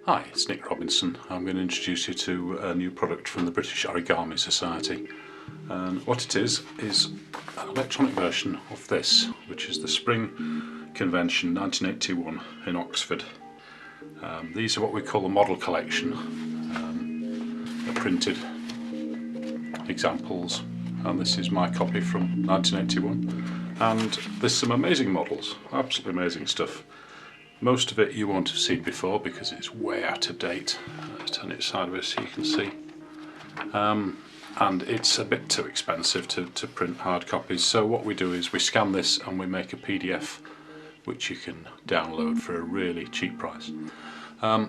Hi, it's Nick Robinson. I'm going to introduce you to a new product from the British Origami Society. And what it is an electronic version of this, which is the Spring Convention 1981 in Oxford. These are what we call the model collection. They're printed examples, and this is my copy from 1981. And there's some amazing models, absolutely amazing stuff. Most of it you won't have seen before because it's way out of date. Let's turn it sideways so you can see. And it's a bit too expensive to print hard copies, so what we do is we scan this and we make a PDF which you can download for a really cheap price.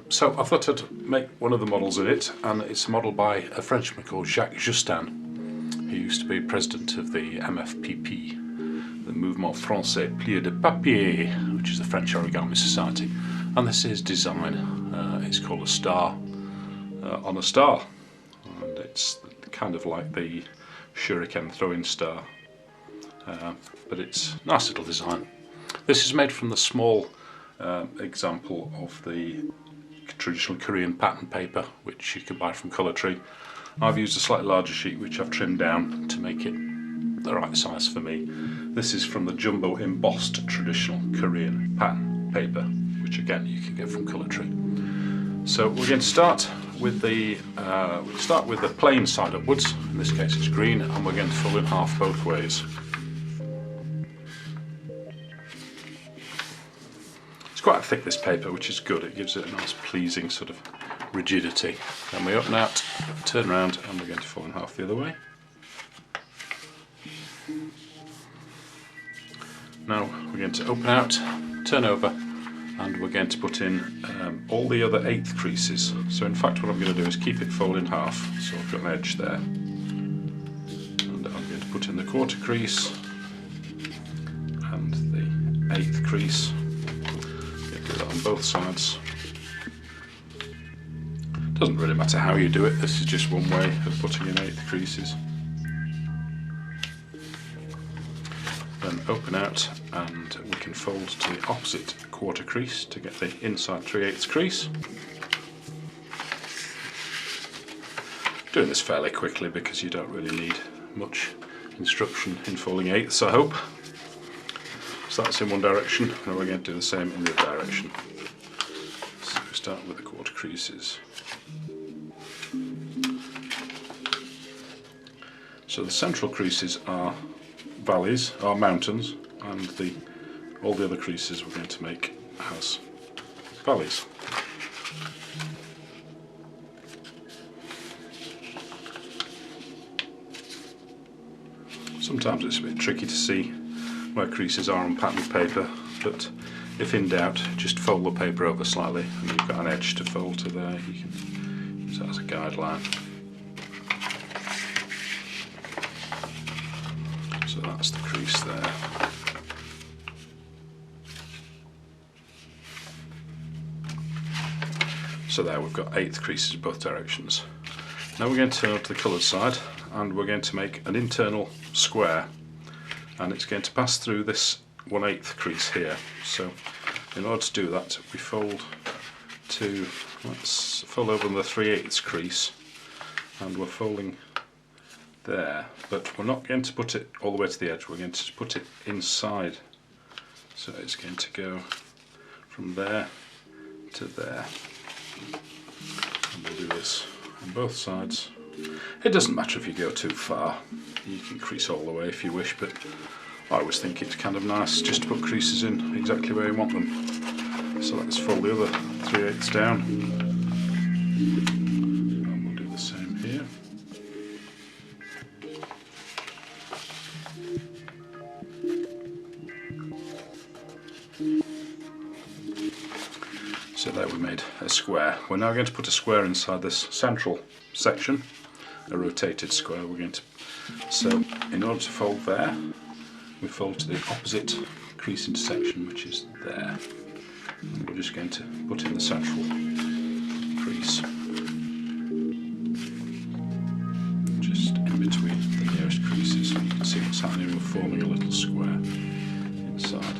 So I thought I'd make one of the models in it, and it's a model by a Frenchman called Jacques Justin, who used to be president of the MFPP, the Mouvement Français Plié de Papier, which is the French Origami Society. And this is design. It's called a star on a star, and it's kind of like the shuriken throwing star, but it's a nice little design. This is made from the small example of the traditional Korean pattern paper, which you can buy from Colour Tree. I've used a slightly larger sheet which I've trimmed down to make it the right size for me. This is from the jumbo embossed traditional Korean pattern paper, which again you can get from Colour Tree. So we're going to start with the plain side upwards. In this case it's green, and we're going to fold in half both ways. It's quite thick, this paper, which is good. It gives it a nice pleasing sort of rigidity. Then we open out, turn around, and we're going to fold in half the other way. Now we're going to open out, turn over, and we're going to put in all the other eighth creases. So in fact what I'm going to do is keep it folded in half, so I've got an edge there. And I'm going to put in the quarter crease and the eighth crease. Do that on both sides. Doesn't really matter how you do it, this is just one way of putting in eighth creases. Then open out, and we can fold to the opposite quarter crease to get the inside 3/8 crease. Doing this fairly quickly because you don't really need much instruction in folding eighths, I hope. So that's in one direction, and we're going to do the same in the other direction. So we start with the quarter creases. So the central creases are valleys, are mountains, and all the other creases we're going to make as valleys. Sometimes it's a bit tricky to see where creases are on pattern paper, but if in doubt, just fold the paper over slightly and you've got an edge to fold to there. You can use that as a guideline. So that's the crease there. So there we've got eighth creases in both directions. Now we're going to turn over to the coloured side, and we're going to make an internal square, and it's going to pass through this 1/8 crease here. So in order to do that, we let's fold over the 3/8 crease, and we're folding there, but we're not going to put it all the way to the edge, we're going to put it inside. So it's going to go from there to there. And we'll do this on both sides. It doesn't matter if you go too far, you can crease all the way if you wish, but I always think it's kind of nice just to put creases in exactly where you want them. So let's fold the other 3/8 down, and we'll do the same here. So there we made a square. We're now going to put a square inside this central section, a rotated square. So in order to fold there, we fold to the opposite crease intersection, which is there. And we're just going to put in the central crease, just in between the nearest creases. You can see what's happening, we're forming a little square inside.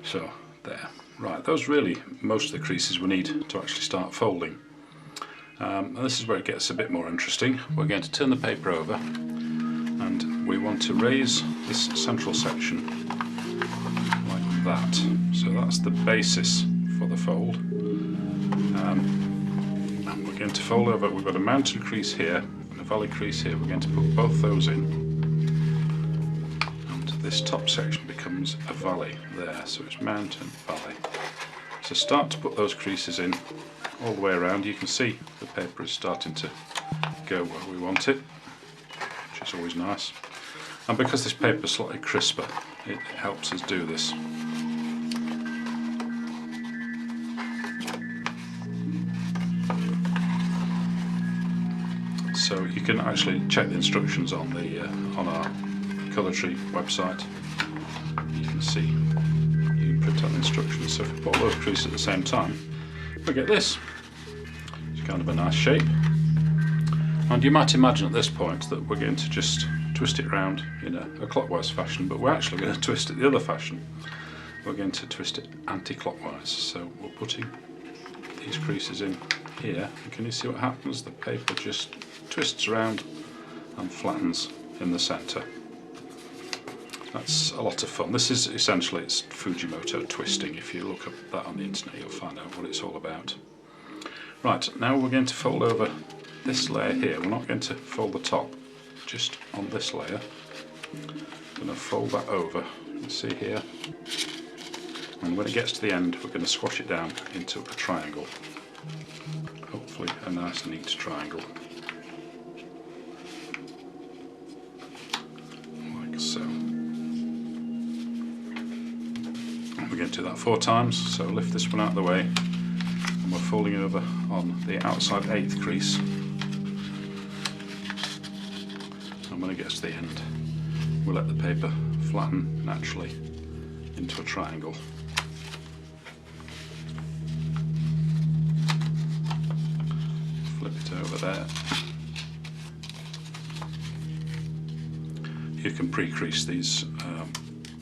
So there. Right, those really most of the creases we need to actually start folding. And this is where it gets a bit more interesting. We're going to turn the paper over and we want to raise this central section like that. So that's the basis for the fold. And we're going to fold over. We've got a mountain crease here and a valley crease here. We're going to put both those in. And this top section becomes a valley there. So it's mountain, valley. So start to put those creases in all the way around. You can see the paper is starting to go where we want it, which is always nice. And because this paper is slightly crisper, it helps us do this. So you can actually check the instructions on the on our colour tree website. You can see. Print out the instructions. So if we put all those creases at the same time, we get this. It's kind of a nice shape. And you might imagine at this point that we're going to just twist it around in a clockwise fashion, but we're actually going to twist it the other fashion. We're going to twist it anti-clockwise. So we're putting these creases in here, and can you see what happens? The paper just twists around and flattens in the centre. That's a lot of fun. This is essentially, it's Fujimoto twisting. If you look up that on the internet, you'll find out what it's all about. Right, now we're going to fold over this layer here. We're not going to fold the top, just on this layer. We're going to fold that over, you can see here. And when it gets to the end, we're going to squash it down into a triangle. Hopefully a nice neat triangle. Like so. We're going to do that 4 times, so lift this one out of the way and we're folding over on the outside 8th crease, and when it gets to the end we'll let the paper flatten naturally into a triangle. Flip it over there. You can pre-crease these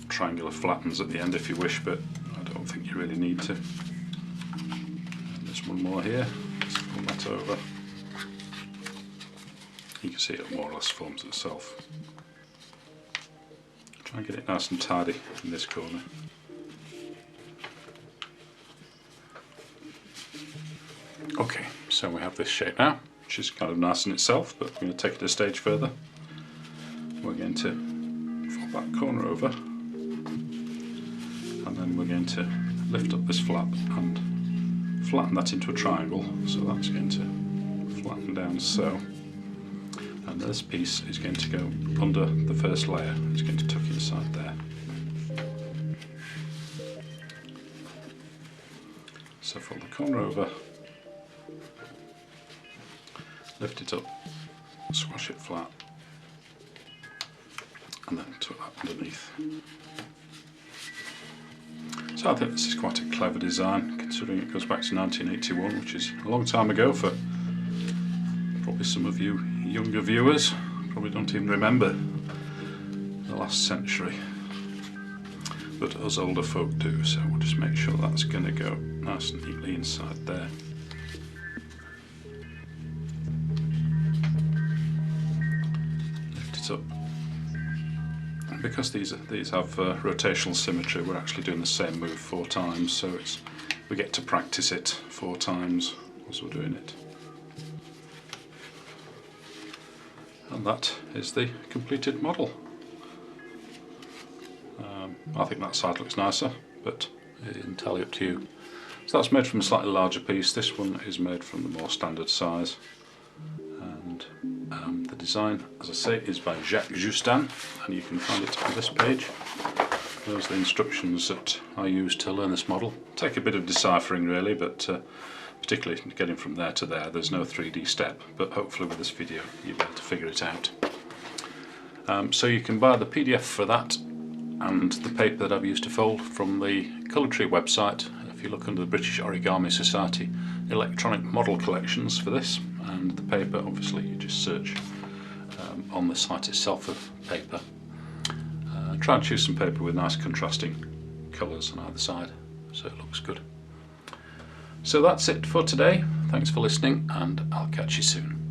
triangular flattens at the end if you wish, but I don't think you really need to. And there's one more here, let's pull that over. You can see it more or less forms itself. Try and get it nice and tidy in this corner. Okay, so we have this shape now, which is kind of nice in itself, but we're going to take it a stage further. We're going to fold that corner over, and then we're going to lift up this flap and flatten that into a triangle. So that's going to flatten down so. And this piece is going to go under the first layer. It's going to tuck inside there. So fold the corner over, lift it up, squash it flat, and then tuck that underneath. So I think this is quite a clever design, considering it goes back to 1981, which is a long time ago for probably some of you younger viewers. Probably don't even remember the last century, but us older folk do, so we'll just make sure that's going to go nice and neatly inside there. Lift it up. And because these have rotational symmetry, we're actually doing the same move 4 times, so we get to practice it 4 times as we're doing it. And that is the completed model. I think that side looks nicer, but it's entirely up to you. So that's made from a slightly larger piece. This one is made from the more standard size. And the design, as I say, is by Jacques Justin, and you can find it on this page. Those are the instructions that I used to learn this model. Take a bit of deciphering really, but particularly getting from there to there, there's no 3D step, but hopefully with this video you'll be able to figure it out. So you can buy the PDF for that and the paper that I've used to fold from the Colour Tree website. If you look under the British Origami Society electronic model collections for this, and the paper, obviously you just search on the site itself for paper. Try and choose some paper with nice contrasting colours on either side so it looks good. So that's it for today. Thanks for listening, and I'll catch you soon.